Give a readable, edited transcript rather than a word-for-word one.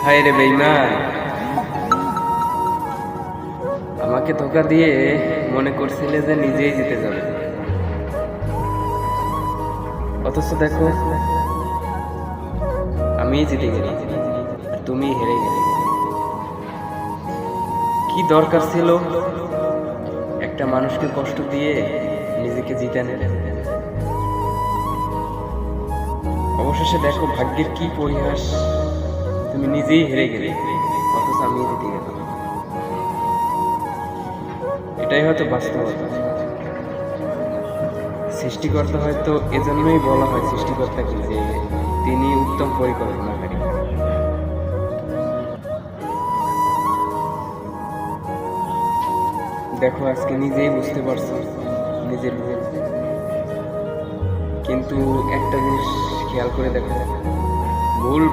হায় রে বেঈমান, আমাকে ধোঁকা দিয়ে মনে করছিলে যে নিজেই জিতে যাবে, অথচ দেখো আমি জিতে গেলাম আর তুমি হেরে গেলে। কি দরকার ছিল একটা মানুষকে কষ্ট দিয়ে নিজেকে জিতানে? অবশেষে দেখো ভাগ্যের কি পরিহাস, তুমি নিজেই হেরে গেলে অথচ আমি জিতে গেলাম। এটাই হয়তো বাস্তবতা। সৃষ্টিকর্তা হয়তো এজন্যই বলা হয় সৃষ্টিকর্তাকে যে তিনি উত্তম পরিকল্পনাকারী। দেখো আজকে নিজেই বুঝতে পারছো নিজের ভুল, কিন্তু একটা জিনিস খেয়াল করে দেখো, ভুল